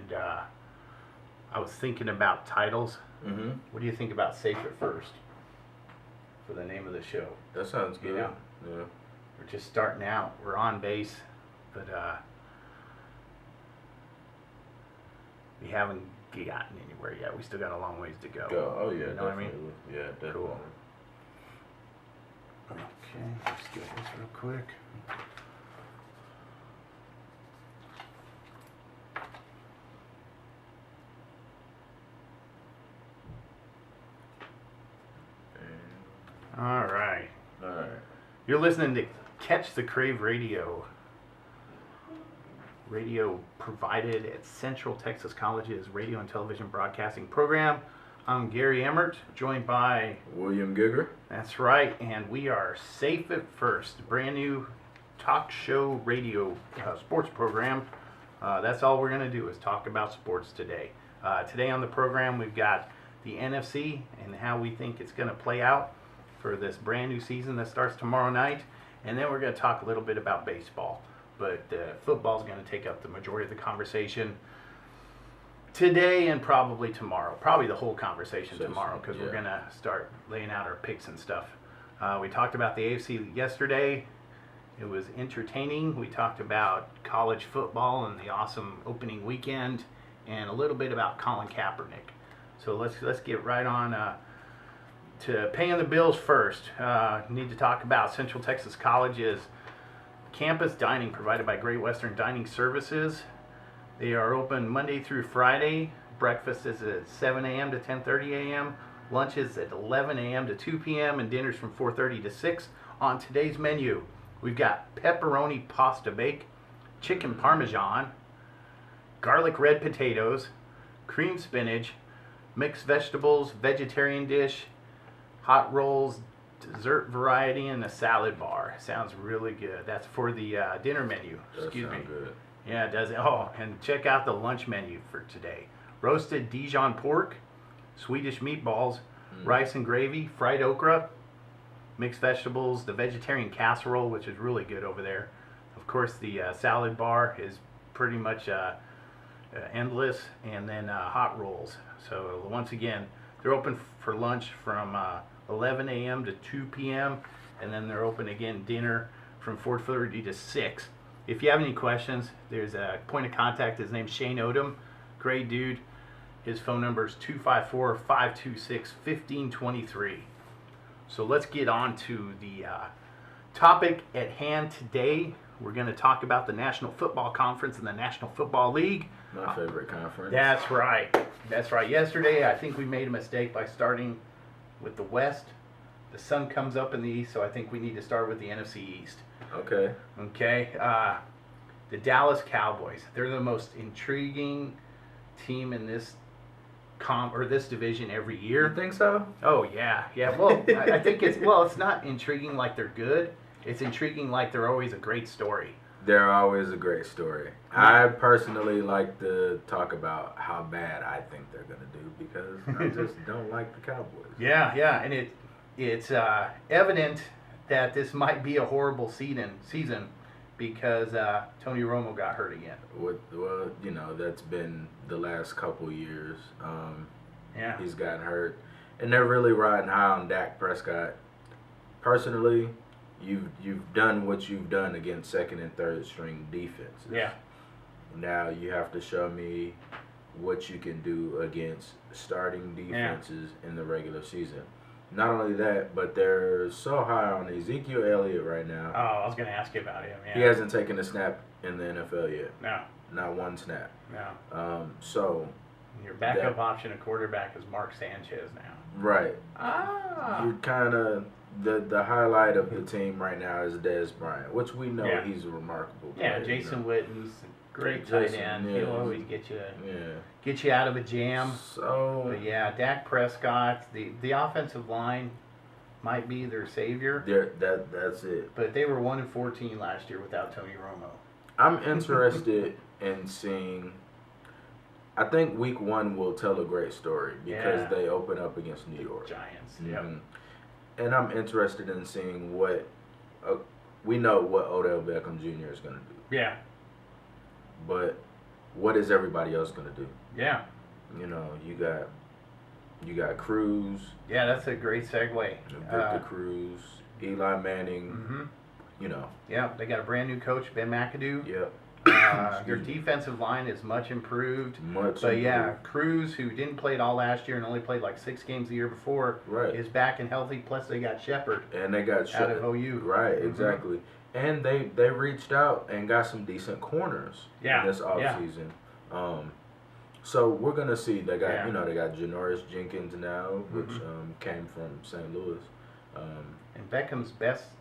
and I was thinking about titles. Mm-hmm. What do you think about Safe at First for the name of the show? That sounds good. Yeah. Yeah. We're just starting out. We're on base, but we haven't gotten anywhere yet. We still got a long ways to go. Oh yeah, You know what I mean? definitely. Yeah, definitely. Cool. Okay, let's do this real quick. All right. All right. You're listening to Catch the Crave Radio. Radio provided at Central Texas College's radio and television broadcasting program. I'm Gary Emmert, joined by... William Gigger. That's right, and we are Safe at First, brand new talk show radio sports program. That's all we're going to do is talk about sports today. Today on the program we've got the NFC and how we think it's going to play out for this brand new season that starts tomorrow night. And then we're going to talk a little bit about baseball. But football is going to take up the majority of the conversation today and probably tomorrow. Probably the whole conversation tomorrow because we're going to start laying out our picks and stuff. We talked about the AFC yesterday. It was entertaining. We talked about college football and the awesome opening weekend and a little bit about Colin Kaepernick. So let's get right on to paying the bills first. Need to talk about Central Texas College's campus dining provided by Great Western Dining Services. They are open Monday through Friday. Breakfast is at 7 a.m. to 10:30 a.m. Lunch is at 11 a.m. to 2 p.m. and dinner's from 4:30 to 6. On today's menu, we've got pepperoni pasta bake, chicken parmesan, garlic red potatoes, cream spinach, mixed vegetables, vegetarian dish, hot rolls, dessert variety, and a salad bar. Sounds really good. That's for the dinner menu. Excuse me. Good. Yeah, it does. Oh, and check out the lunch menu for today. Roasted Dijon pork, Swedish meatballs, rice and gravy, fried okra, mixed vegetables, the vegetarian casserole, which is really good over there. Of course, the salad bar is pretty much endless, and then hot rolls. So once again, they're open for lunch from 11 a.m. to 2 p.m. and then they're open again dinner from 4:30 to 6. If you have any questions, there's a point of contact. His name's Shane Odom. Great dude. His phone number is 254-526-1523. So let's get on to the topic at hand today. We're going to talk about the National Football Conference and the National Football League. My favorite conference. That's right. That's right. Yesterday, I think we made a mistake by starting with the West. The sun comes up in the East, so I think we need to start with the NFC East. Okay. Okay. The Dallas Cowboys. They're the most intriguing team in this this division every year. You think so? Oh yeah, yeah. Well, I think it's not intriguing like they're good. It's intriguing like they're always a great story. They're always a great story. I personally like to talk about how bad I think they're going to do because I just don't like the Cowboys. Yeah, yeah, and it's evident that this might be a horrible season because Tony Romo got hurt again. Well, that's been the last couple years. Yeah. He's gotten hurt, and they're really riding high on Dak Prescott. Personally, you've done what you've done against second and third string defenses. Yeah. Now you have to show me what you can do against starting defenses in the regular season. Not only that, but they're so high on Ezekiel Elliott right now. Oh, I was going to ask you about him. Yeah. He hasn't taken a snap in the NFL yet. No. Not one snap. No. So. Your backup option at quarterback is Mark Sanchez now. Right. Ah. You're kind of the highlight of the team right now is Dez Bryant, which we know he's a remarkable player. Yeah, Jason Witten's great tight end. He'll always get you out of a jam. So. But yeah, Dak Prescott, the offensive line might be their savior. That's it. But they were 1-14 last year without Tony Romo. I'm interested in seeing. I think week 1 will tell a great story because they open up against New York Giants. Mm-hmm. Yep. And I'm interested in seeing what we know what Odell Beckham Jr. is going to do. Yeah. But what is everybody else gonna do? Yeah. You know, you got Cruz, Yeah, that's a great segue. Victor Cruz, Eli Manning. Mm-hmm. You know. Yeah, they got a brand new coach, Ben McAdoo. Yep. Their defensive line is much improved. Much But yeah, improved. Cruz, who didn't play it all last year and only played like 6 games the year before, Right. is back and healthy. Plus, they got Shepard And they got out of OU. Right, Mhm. exactly. And they reached out and got some decent corners this offseason. So we're gonna see. They got they got Janoris Jenkins now, which came from St. Louis. And Beckham's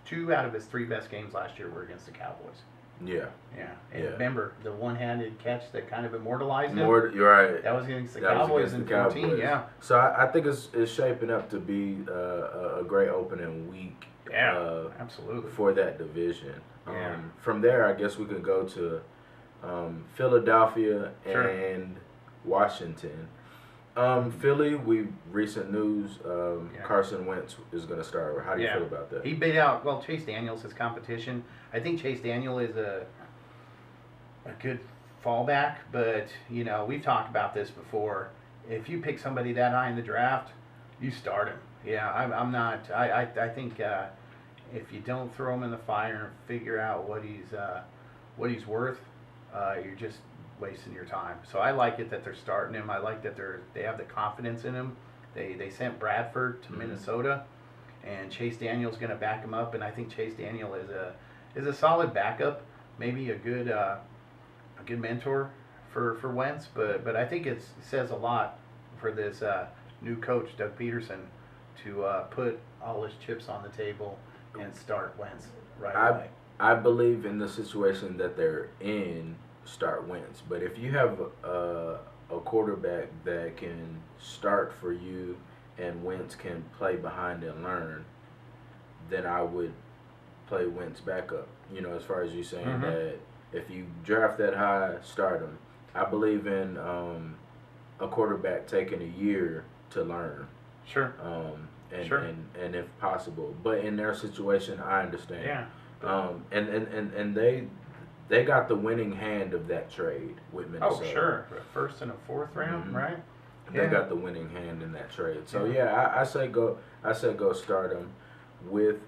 2 out of his 3 best games last year were against the Cowboys. Yeah. Yeah. And remember, the one-handed catch that kind of immortalized him? You're right. That was against the That was Cowboys against in the 14, Cowboys. yeah. So I think it's shaping up to be a great opening week. Absolutely. For that division. Yeah. From there, I guess we could go to Philadelphia and Washington. Philly, recent news. Carson Wentz is going to start. How do you feel about that? He beat out Chase Daniels, his competition. I think Chase Daniel is a good fallback, but we've talked about this before. If you pick somebody that high in the draft, you start him. Yeah, I'm not. I think if you don't throw him in the fire and figure out what he's worth, you're just wasting your time. So I like it that they're starting him. I like that they have the confidence in him. They sent Bradford to Minnesota, and Chase Daniel's going to back him up. And I think Chase Daniel is a solid backup, maybe a good mentor for Wentz. But I think it says a lot for this new coach Doug Peterson to put all his chips on the table and start Wentz right away. I believe in the situation that they're in, start Wentz. But if you have a quarterback that can start for you and Wentz can play behind and learn, then I would play Wentz backup. As far as you saying that if you draft that high, start him. I believe in a quarterback taking a year to learn. Sure. And if possible, but in their situation, I understand. Yeah. And they got the winning hand of that trade with Minnesota. Oh, sure. A first and a fourth round, right? They got the winning hand in that trade. So I say go start them with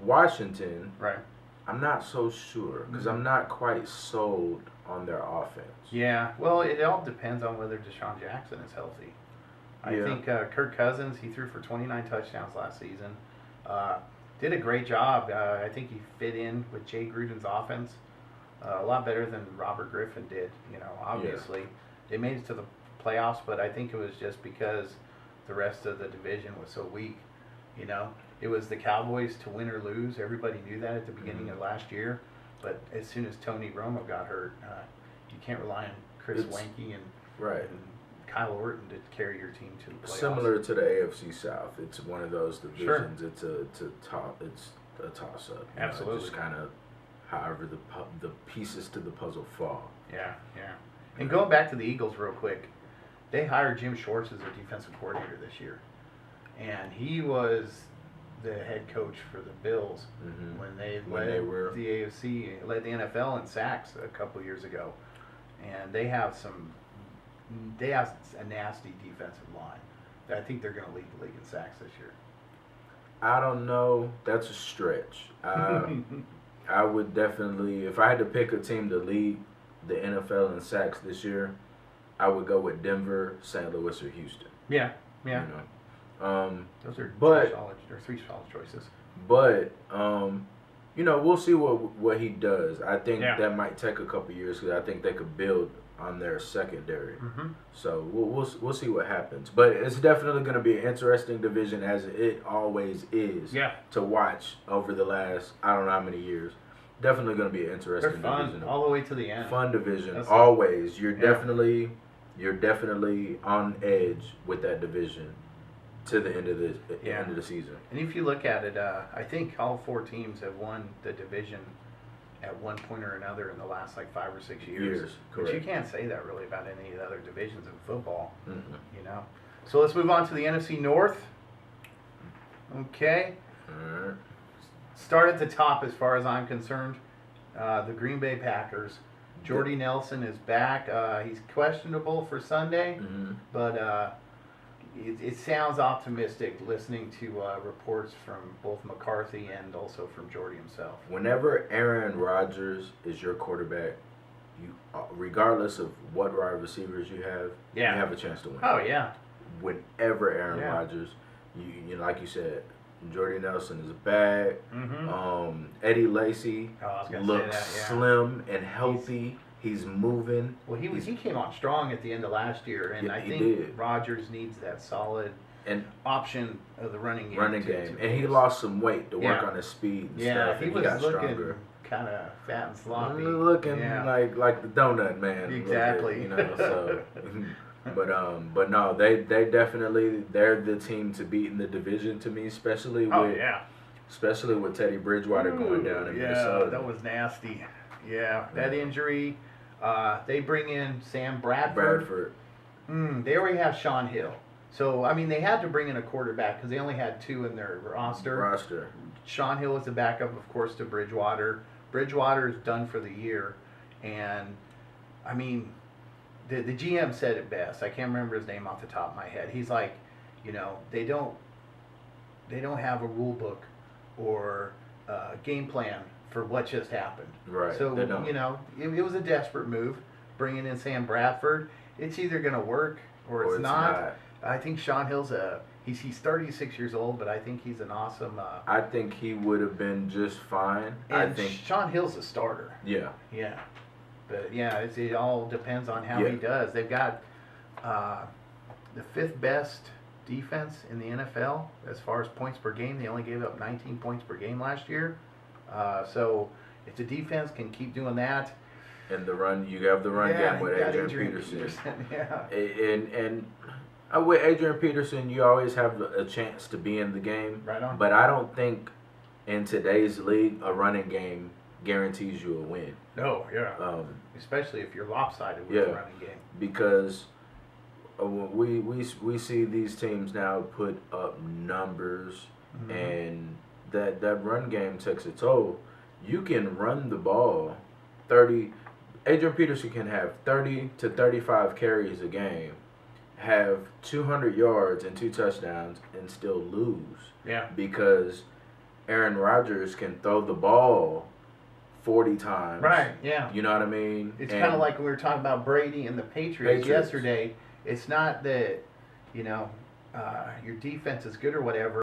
Washington. Right. I'm not so sure because I'm not quite sold on their offense. Yeah. Well, it all depends on whether Deshaun Jackson is healthy. I think Kirk Cousins, he threw for 29 touchdowns last season. Did a great job. I think he fit in with Jay Gruden's offense a lot better than Robert Griffin did. Obviously. They made it to the playoffs, but I think it was just because the rest of the division was so weak. It was the Cowboys to win or lose. Everybody knew that at the beginning of last year. But as soon as Tony Romo got hurt, you can't rely on Chris Weinke and Kyle Orton to carry your team to the playoffs. Similar to the AFC South, it's one of those divisions. Sure. It's a toss up. Absolutely. Just kind of however the pieces to the puzzle fall. Yeah. And going back to the Eagles real quick, they hired Jim Schwartz as their defensive coordinator this year, and he was the head coach for the Bills when they led the AFC, led the NFL in sacks a couple years ago, and they have a nasty defensive line. I think they're going to lead the league in sacks this year. I don't know. That's a stretch. I would definitely, if I had to pick a team to lead the NFL in sacks this year, I would go with Denver, St. Louis, or Houston. Yeah. Those are three solid choices. But we'll see what he does. I think that might take a couple years because I think they could build on their secondary. So we'll see what happens. But it's definitely going to be an interesting division as it always is. To watch over the last I don't know how many years. Definitely going to be an interesting division. All the way to the end. Fun division. Always. You're definitely on edge with that division to the end of the season. And if you look at it, I think all 4 teams have won the division at one point or another in the last 5 or 6 years. But you can't say that really about any of the other divisions in football. So let's move on to the NFC North. Okay. All right. Start at the top as far as I'm concerned. The Green Bay Packers. Jordy Nelson is back. He's questionable for Sunday, Mhm. but it sounds optimistic listening to reports from both McCarthy and also from Jordy himself. Whenever Aaron Rodgers is your quarterback, you, regardless of what wide receivers you Yeah. have a chance to win. Oh yeah, Whenever Aaron Yeah. Rodgers, you like you said, Jordy Nelson is back. mm-hmm. Eddie Lacy Oh, I was gonna looks say that, yeah. slim and healthy. He's moving. Well, he came on strong at the end of last year, and Yeah, I he think did. Rodgers needs that solid And option of the running game. running to- game, to- and he lost some weight to work Yeah. on his speed and Yeah, stuff. he And was got looking stronger. kind of fat and sloppy. Looking Yeah. like the donut man. a little bit, Exactly. you know. So, but no, they definitely they're the team to beat in the division to me, especially Oh with yeah. especially with Teddy Bridgewater going down in Yeah, Minnesota. that was nasty. Yeah, that injury. They bring in Sam Bradford. They already have Sean Hill. So, I mean, they had to bring in a quarterback because they only had 2 in their roster. Sean Hill is the backup, of course, to Bridgewater. Bridgewater is done for the year. And, I mean, the GM said it best. I can't remember his name off the top of my head. He's like, you know, they don't have a rule book or game plan for what just happened. Right. So, they don't. you know, it was a desperate move, bringing in Sam Bradford. It's either going to work or it's not. I think Sean Hill's he's 36 years old, but I think he's an awesome. I think he would have been just fine. I And think. Sean Hill's a starter. Yeah. Yeah, but yeah, it all depends on how Yeah. he does. They've got the 5th best defense in the NFL as far as points per game. They only gave up 19 points per game last year. So if the defense can keep doing that, And the run, you have the run yeah, game with you got Adrian Peterson. Yeah. And with Adrian Peterson, you always have a chance to be in the game. Right on. But I don't think in today's league a running game guarantees you a win. No, yeah. Especially if you're lopsided with the Yeah. running game. Because we see these teams now put up numbers, Mm-hmm. and that run game takes a toll. You can run the ball 30. Adrian Peterson can have 30 to 35 carries a game, have 200 yards and 2 touchdowns, and still lose. Yeah. Because Aaron Rodgers can throw the ball 40 times. Right, yeah. You know what I mean? It's And- kind of like we were talking about Brady and the Patriots Patriots. yesterday. It's not that, you know, your defense is good or whatever.